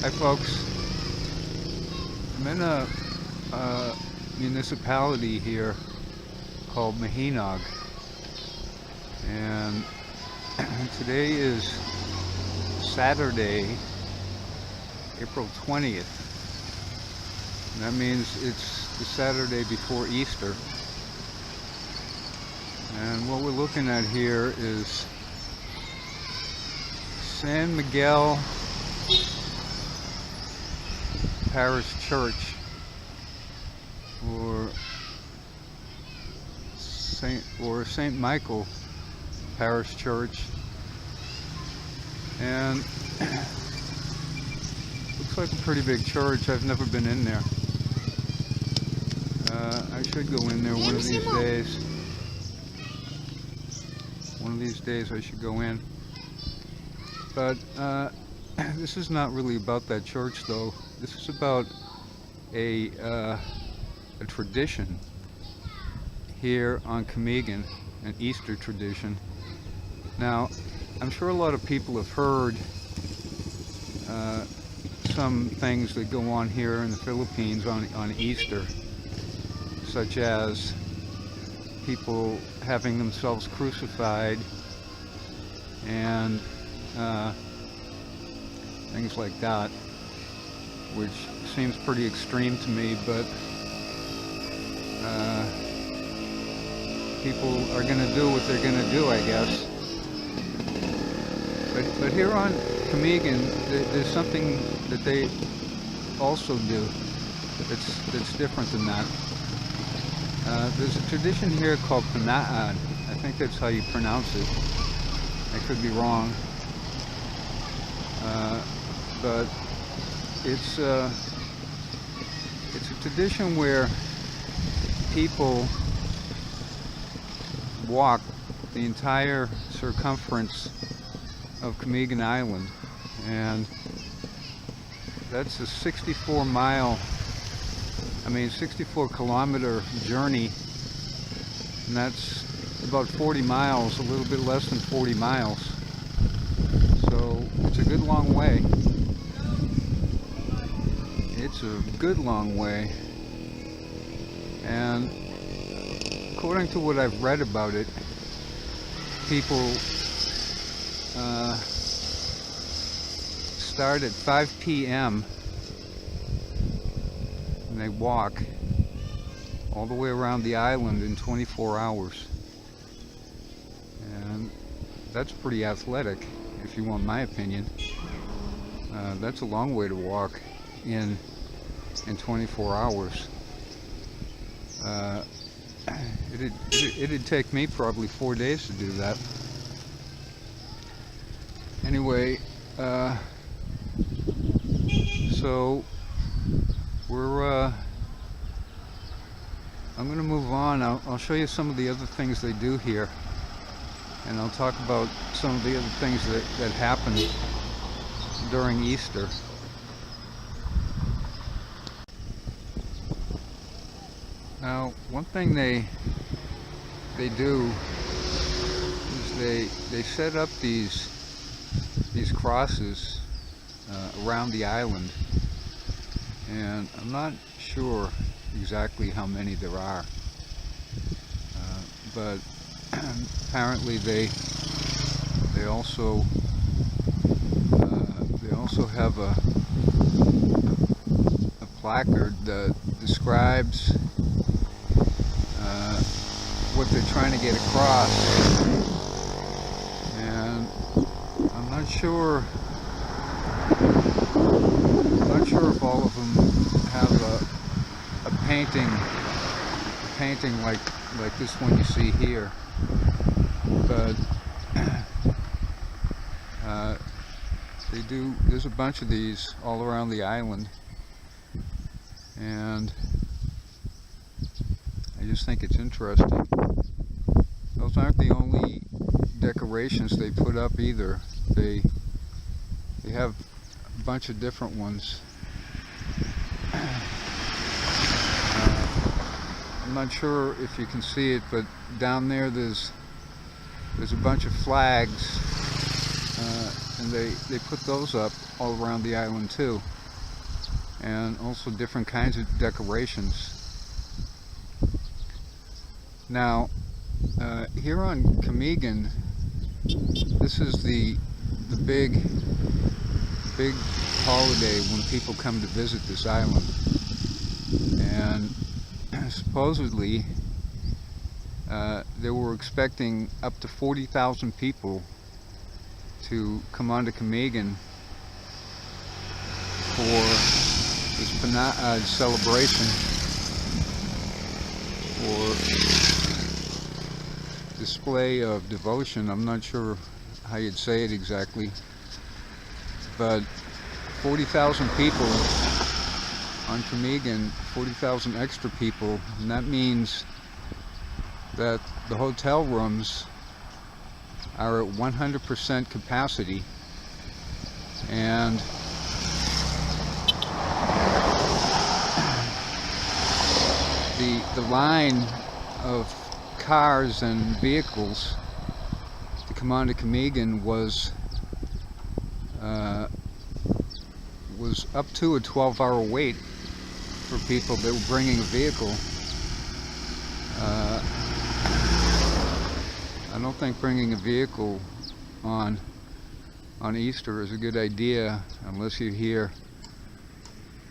Hi folks, I'm in a municipality here called Panaad, and today is Saturday, April 20th, and that means it's the Saturday before Easter. And what we're looking at here is San Miguel Parish Church, or Saint Michael Parish Church, and looks like a pretty big church. I've never been in there. I should go in there one of these days. One of these days I should go in. But this is not really about that church, though. This is about a tradition here on Camiguin, an Easter tradition. Now, I'm sure a lot of people have heard some things that go on here in the Philippines on Easter, such as people having themselves crucified and things like that, which seems pretty extreme to me, but people are going to do what they're going to do, I guess. But here on Camiguin, there's something that they also do that's different than that. There's a tradition here called Panaad. I think that's how you pronounce it. I could be wrong. But it's a tradition where people walk the entire circumference of Camiguin Island, and that's a 64 kilometer journey, and that's about 40 miles, a little bit less than 40 miles. So it's a good long way. It's a good long way. And according to what I've read about it, people start at 5 p.m. and they walk all the way around the island in 24 hours. And that's pretty athletic, if you want my opinion. That's a long way to walk in 24 hours. It'd take me probably 4 days to do that. Anyway, so I'm going to move on. I'll show you some of the other things they do here, and I'll talk about some of the other things that happen during Easter. Now, one thing they do is they set up these crosses around the island, and I'm not sure exactly how many there are, but apparently they also have a placard that describes what they're trying to get across, and I'm not sure if all of them have a painting like this one you see here, but they do. There's a bunch of these all around the island, and I just think it's interesting. Those aren't the only decorations they put up either. They have a bunch of different ones. I'm not sure if you can see it, but down there there's a bunch of flags, and they put those up all around the island too, and also different kinds of decorations. Now, here on Camiguin, this is the big holiday when people come to visit this island, and supposedly they were expecting up to 40,000 people to come onto Camiguin for this Panaad celebration, or display of devotion. I'm not sure how you'd say it exactly, but 40,000 people on Camiguin, 40,000 extra people, and that means that the hotel rooms are at 100% capacity, and the line of cars and vehicles to come onto Camiguin was up to a 12-hour wait for people that were bringing a vehicle. I don't think bringing a vehicle on Easter is a good idea unless you're here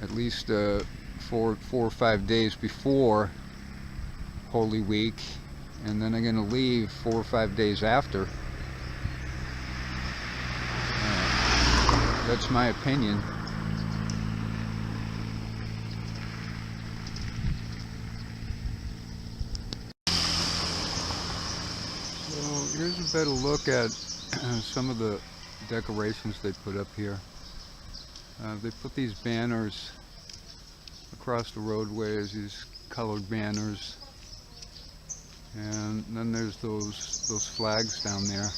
at least 4 or 5 days before Holy Week, and then I'm going to leave 4 or 5 days after. That's my opinion. So here's a better look at some of the decorations they put up here. They put these banners across the roadways, these colored banners, and then there's those flags down there.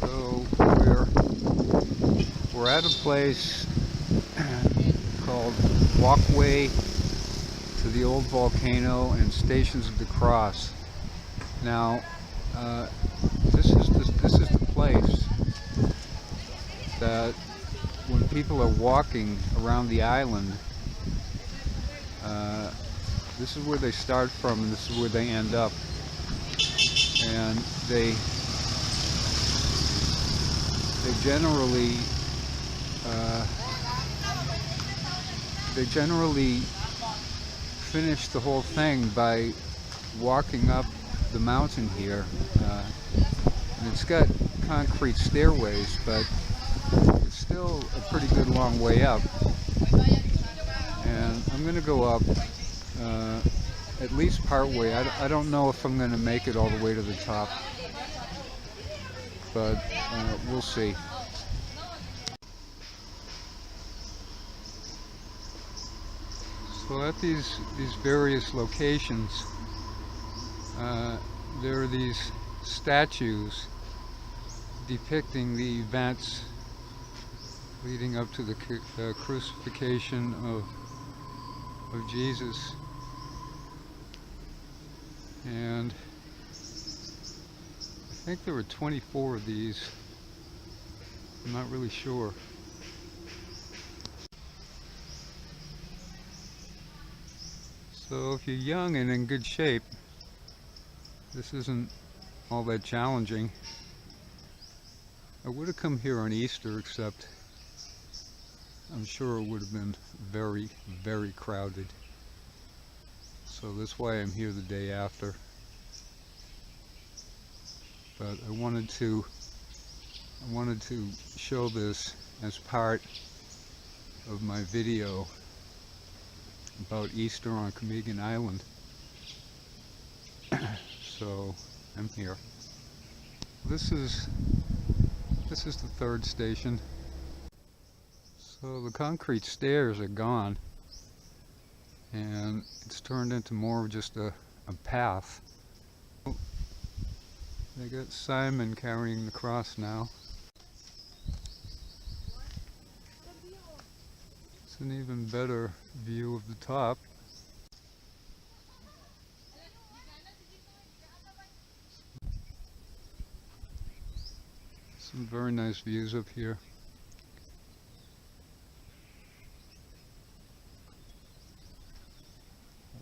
So we're at a place called Walkway to the Old Volcano and Stations of the Cross. Now, this is the place that when people are walking around the island, this is where they start from and this is where they end up. And they generally finish the whole thing by walking up the mountain here, and it's got concrete stairways, but it's still a pretty good long way up, and I'm going to go up at least part way. I don't know if I'm going to make it all the way to the top, but we'll see. So at these various locations, there are these statues depicting the events leading up to the crucifixion of Jesus. And I think there were 24 of these. I'm not really sure. So if you're young and in good shape, this isn't all that challenging. I would have come here on Easter, except I'm sure it would have been very, very crowded. So that's why I'm here the day after. But I wanted to show this as part of my video about Easter on Camiguin Island. So I'm here. This is the third station. So the concrete stairs are gone, and it's turned into more of just a path. They got Simon carrying the cross now. It's an even better view of the top. Some very nice views up here.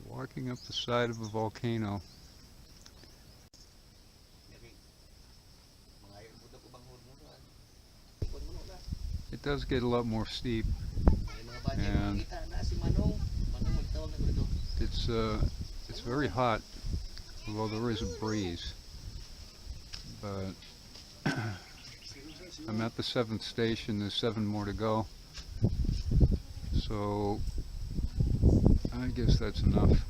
Walking up the side of a volcano. It does get a lot more steep, and it's very hot, although there is a breeze. But I'm at the 7th station. There's 7 more to go, so I guess that's enough.